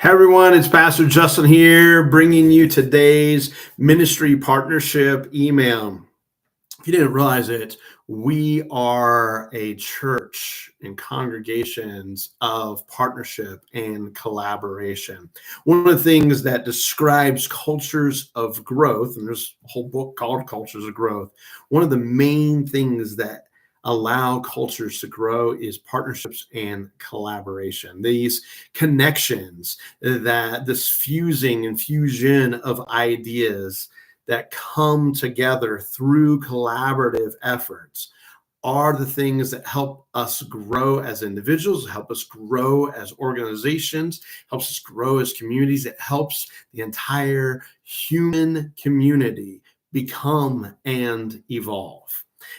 Hey everyone, it's Pastor Justin here, bringing you today's ministry partnership email. If you didn't realize it, we are a church and congregations of partnership and collaboration. One of the things that describes cultures of growth, and there's a whole book called Cultures of Growth, one of the main things that allow cultures to grow is partnerships and collaboration. These connections, that this fusing and fusion of ideas that come together through collaborative efforts are the things that help us grow as individuals, help us grow as organizations, helps us grow as communities. It helps the entire human community become and evolve.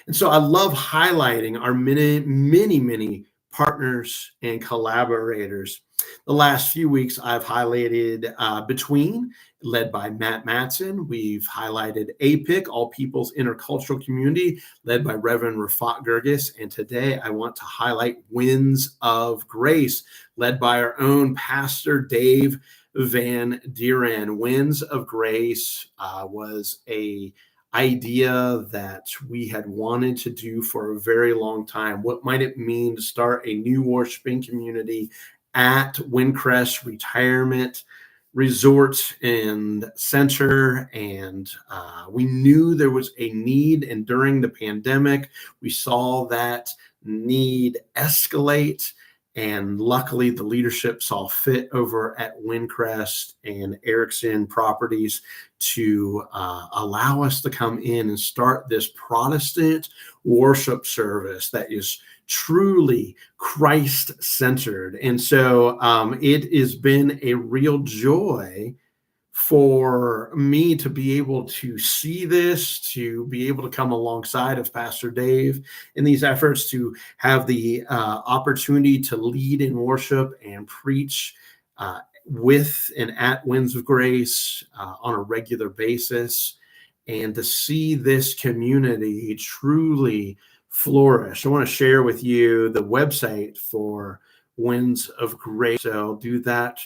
And so I love highlighting our many partners and collaborators. The last few weeks, I've highlighted Between, led by Matt Matson. We've highlighted APIC, All People's Intercultural Community, led by Reverend Rafat Gergis. And today I want to highlight Winds of Grace, led by our own Pastor Dave Van Deren. Winds of Grace was a idea that we had wanted to do for a very long time. What might it mean to start a new worshiping community at Windcrest Retirement Resort and Center? And we knew there was a need, and during the pandemic, we saw that need escalate. And luckily, the leadership saw fit over at Windcrest and Erickson Properties to allow us to come in and start this Protestant worship service that is truly Christ-centered. And so it has been a real joy for me to be able to see this, to be able to come alongside of Pastor Dave in these efforts, to have the opportunity to lead in worship and preach with and at Winds of Grace on a regular basis, and to see this community truly flourish. I want to share with you the website for Winds of Grace. So I'll do that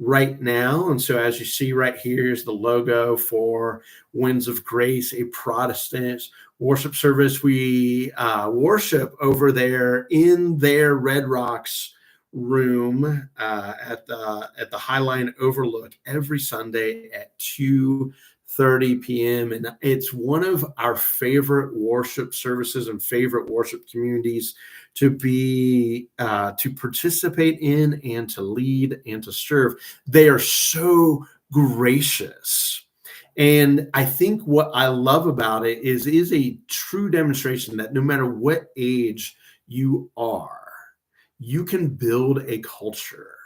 right now. And so as you see right here is the logo for Winds of Grace, a Protestant worship service. We worship over there in their Red Rocks room at the Highline Overlook every Sunday at 2:30 p.m. And it's one of our favorite worship services and favorite worship communities to be to participate in and to lead and to serve. They are so gracious. And I think what I love about it is a true demonstration that no matter what age you are, you can build a culture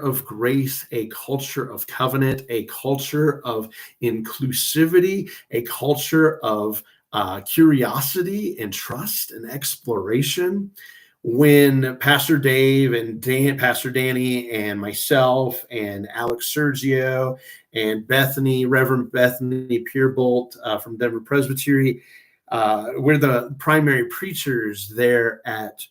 of grace, a culture of covenant, a culture of inclusivity, a culture of curiosity and trust and exploration. When Pastor Dave and Pastor Danny and myself and Alex Sergio and Reverend Bethany Pierbolt from Denver Presbytery, we're the primary preachers there at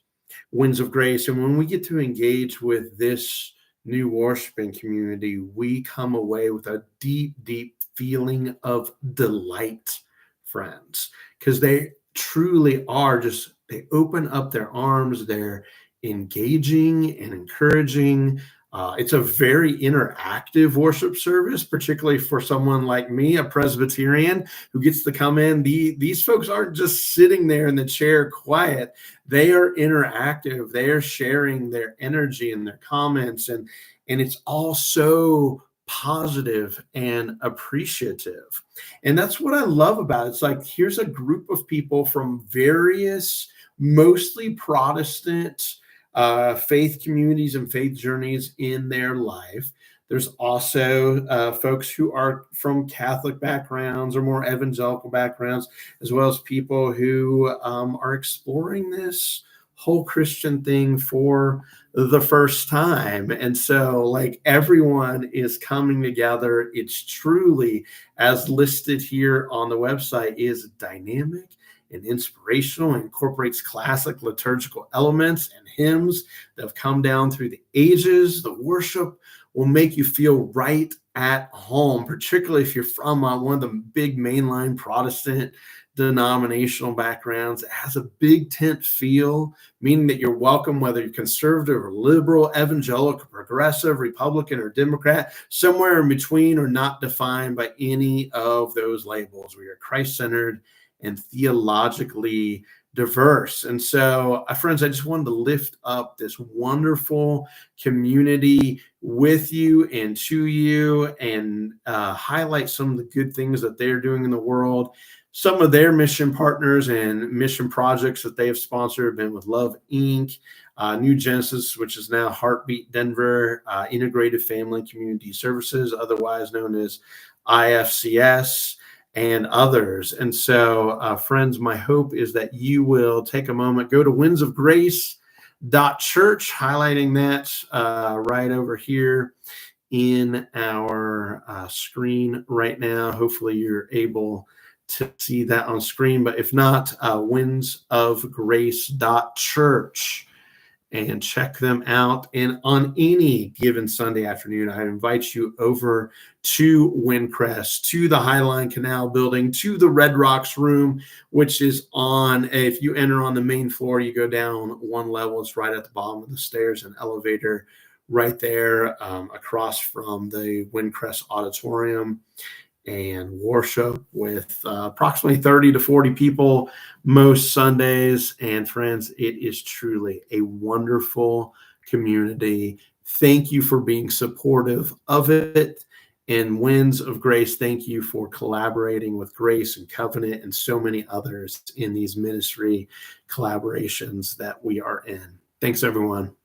Winds of Grace. And when we get to engage with this new worshiping community, we come away with a deep feeling of delight, friends, because they truly are they open up their arms, they're engaging and encouraging. It's a very interactive worship service, particularly for someone like me, a Presbyterian who gets to come in. These folks aren't just sitting there in the chair quiet. They are interactive. They are sharing their energy and their comments, and it's all so positive and appreciative. And that's what I love about it. It's like, here's a group of people from various, mostly Protestant faith communities and faith journeys in their life. There's also folks who are from Catholic backgrounds or more evangelical backgrounds, as well as people who are exploring this whole Christian thing for the first time. And so, like, everyone is coming together. It's truly, as listed here on the website, is dynamic, and inspirational. It incorporates classic liturgical elements and hymns that have come down through the ages. The worship will make you feel right at home, particularly if you're from one of the big mainline Protestant denominational backgrounds. It has a big tent feel, meaning that you're welcome whether you're conservative or liberal, evangelical, progressive, Republican, or Democrat, somewhere in between, or not defined by any of those labels. We are Christ-centered and theologically diverse. And so, friends, I just wanted to lift up this wonderful community with you and to you, and highlight some of the good things that they're doing in the world. Some of their mission partners and mission projects that they have sponsored have been with Love Inc., New Genesis, which is now Heartbeat Denver, Integrated Family Community Services, otherwise known as IFCS, and others. And so, friends, my hope is that you will take a moment, go to windsofgrace.church, highlighting that right over here in our screen right now. Hopefully you're able to see that on screen, but if not, windsofgrace.church, and check them out. And on any given Sunday afternoon, I invite you over to Windcrest, to the Highline Canal building, to the Red Rocks room, which is if you enter on the main floor, you go down one level, it's right at the bottom of the stairs, an elevator right there, across from the Windcrest Auditorium, and worship with approximately 30 to 40 people most Sundays. And friends, it is truly a wonderful community. Thank you for being supportive of it. And Winds of Grace, thank you for collaborating with Grace and Covenant and so many others in these ministry collaborations that we are in. Thanks, everyone.